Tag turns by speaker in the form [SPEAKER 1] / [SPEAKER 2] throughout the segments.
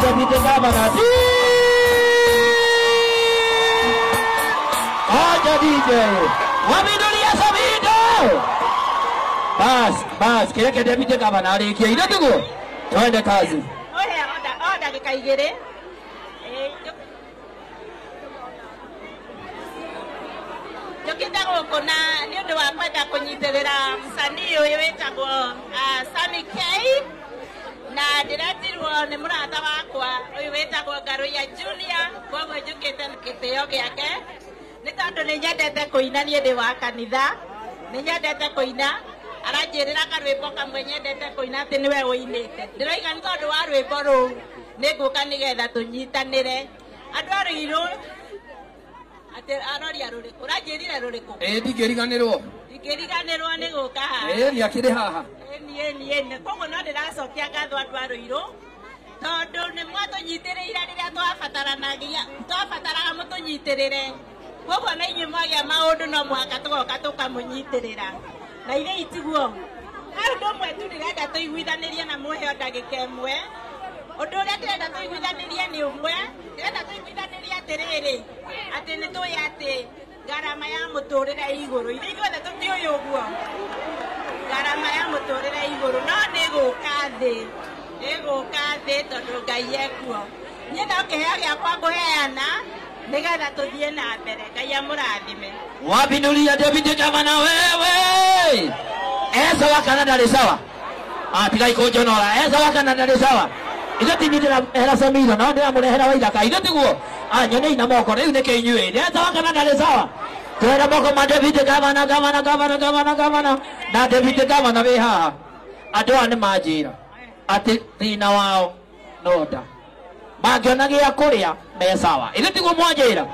[SPEAKER 1] Deputy Governor. Aja DJ. Wabidulia Sabido. Bas, kira Deputy Governor alikia ina tugu. Twende kazi.
[SPEAKER 2] Oda gikaigere. Jokita gukuna ni undu wa kwenda kunyiterera msanii uyu witagwo Sammy K na ndiretirwo ni murata wakwa uyu witagwo Ngaruya Junior koguo njukite gitio giake ni tondu ni nyendete kuina nie ndi wa kanitha ni nyendete kuina aranjirira karwimbo kamwe nyendete kuina ati niwe uinite ndiroiga ni tondu wa rwimbo ruu ninguka nigetha tunyitanire andu ariru ate aroria ruriku ranjirire ruriku
[SPEAKER 1] ndikiriganirwo
[SPEAKER 2] ni guka
[SPEAKER 1] ni akiri haha
[SPEAKER 2] ni koguo no ndiracokia ngatho andu aruiru tondu ni mwatunyitirire riria twabataraga mutunyitirire koguo na inyuĩ mwagia maundu no mwaka tugoka tukamunyitirira na ire itiguo undu umwe tu ndirenda tuiguithanirie na muheo ndagika imwe undu uria ndirenda tuiguithanirie ni umwe ndirenda tuiguithanirie atiriri ati ni tuĩ ati garama ya muturire iguru ire ithuothe tutiũĩ ũguo garama ya muturire iguru no nĩgũka thĩ tondu Ngai ekuo niĩ no kĩheo gĩakwa ngũheana nigetha tuthie na mbere Ngai amũrathime.
[SPEAKER 1] Wabidulia Deputy Governor wewe sawa kana ndari sawa tigai kunjonora sawa kana ndari sawa ithe tinitira hera Samiro no ndiramurehera waithaka ithe tiguo nyone ina moko riu niki inyuĩ sawa kana ndari sawa twera moko ma Deputy Governor na Deputy Governor we haha andu aya nĩ manjĩra atĩ thĩna wao no nda mangĩona gĩa kũrĩa me sawa ithe tiguo mwanjĩra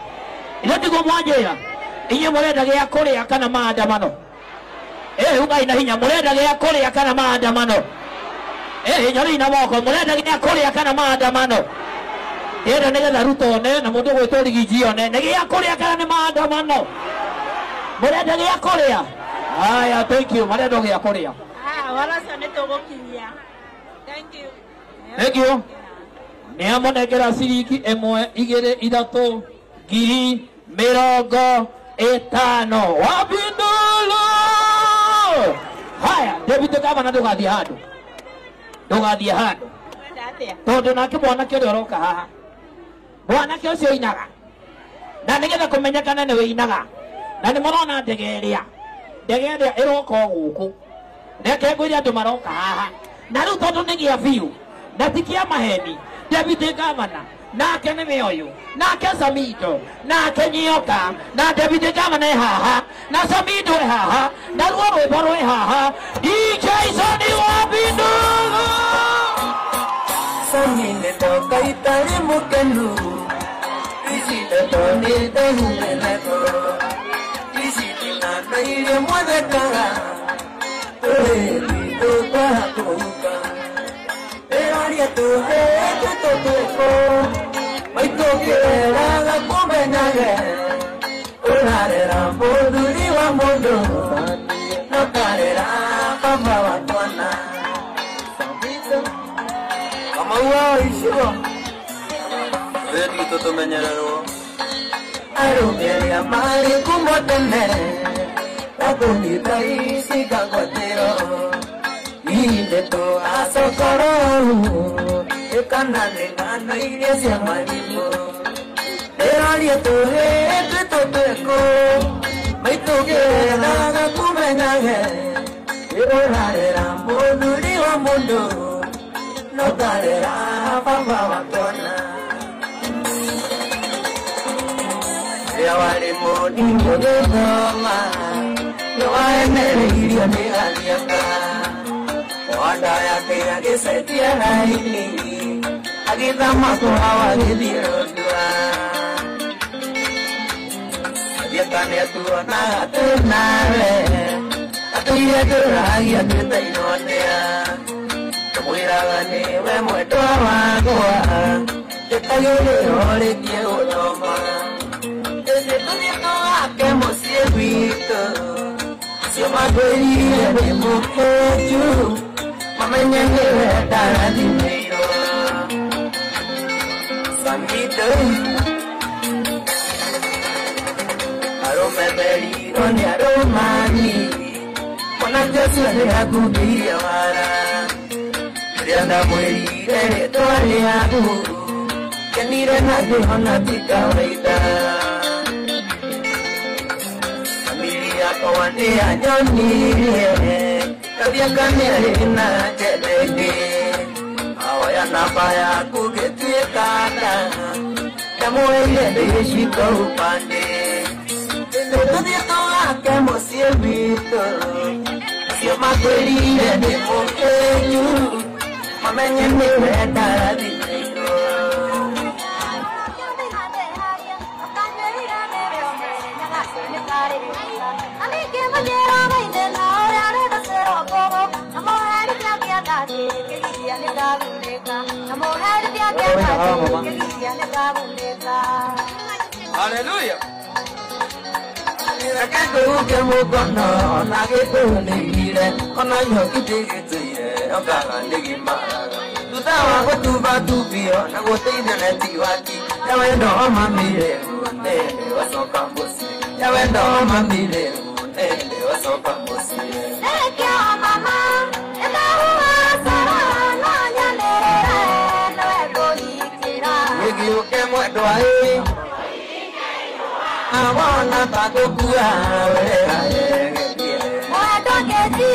[SPEAKER 1] inyuĩ mũrenda gĩa kũrĩa kana maandamano ugai na hinya mũrenda gĩa kũrĩa kana maandamano nyoni na moko mũrenda gĩa kũrĩa kana maandamano ĩno nĩgetha Ruto one na mũndũ gwĩtwo Rigiji one nĩ gĩa kũrĩa kana nĩ maandamano mũrenda gĩa kũrĩa haya thank you marenda gĩa kũrĩa
[SPEAKER 2] wala sana tũgũkinyia
[SPEAKER 1] thank you nĩ amonengera ciringi 1 2 3 ngiri 50 Wabindulu. Haya Deputy Governor ndugathie handu tondu nake mwanake ũrĩa ũroka haha mwanake ũcio inaga na nĩgetha kũmenyekana nĩwe inaga na nĩ mũrona ndege ĩrĩa ĩroka gũkũ reke ngwĩre andũ maroka haha na rĩu tondu nĩ gĩa biũ na ti kĩa maheni Deputy Governor nake nĩ ũyũ nake Samido nake Nyioka na Deputy Governor haha na Samido haha na ruo rwĩmbo rwĩ haha DJ Soni Wabindulu
[SPEAKER 3] Samine toka itari mukenu Isite toni tehumeneko Isite nana ile mwedekara Eli toka hakuka Earia tuhe tutoteko Maitokera gakumenyage Urarera mboduri wa mondo Nokarera papa wa twana Kamaua ishiwa Vedi toto menyerero Arugeria mari kumotene Takunita isi kagotero Inde to asokoro Ekanane nana iria sia marimo Eraria tohe tutoteko Maitogera gakumenyage Irorarera mboduri wa mondo Notarera papa wakona Ya walimu ni mudoma Yo aemere irio ni aliaka Wanda yake agisaidia haini Agithama kuhawa githirondua Agitane atuona atunare Atuye turagia tutainonea Mwiraga niwe mwendwa wakwa Ndĩtagĩrĩrwo rĩngĩ gũthoma Ĩthĩ tũthiĩtwo wake mũciĩ gwitũ Acio makwĩrire nĩ mũkĩnju Mamenye nĩwe ndarathimĩirwo Samito Aromebeli Roni Aromani Monajasi Akubiria Wara Rianda Mweri Rere Toale Aku Kenire Nage Honatika Weida Familia Kawane Anyoni Kabia Kamere Na Jedege Awaya Napaya Kugetie Kata Kamoe Deshiko Upande Kabia Kawake Mosie Vito Sio Makweli Ede Mokeju Mamenye Mewe Taradito Hallelujah. Aku kemukono nage tunile ona yoki tigitiye okaran digi mara tutawa ko tuba tubio na go tine tiwati yawe ndo mamire ne wasoka mbosi yawe ndo mamire ne wasoka mbosi ekya mama eba huwa sara na nyane no egoikira yegi ukemwe dwai I wanna talk to you. I don't get you.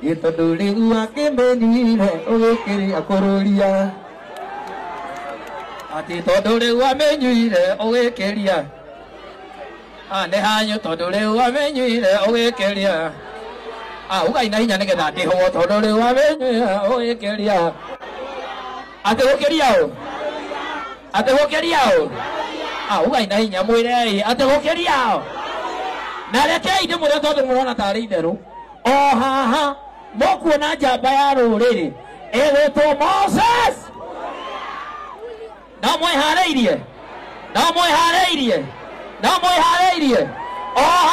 [SPEAKER 3] Itu duli uake menire oge kiri akororia. Ati to duli ua menire oge keria. Ane hanyo to duli ua menire oge keria. Uga ina hinya nege dati ho to duli ua menire oge keria. Ate ho keria o. Ate ho keria o. Uga ina hinya muire ate ho keria o. Na reke ide mure to murona tari deru. Oh ha ha. Moku na jamba ya ruriri eretwo Moses na mwehareirie oh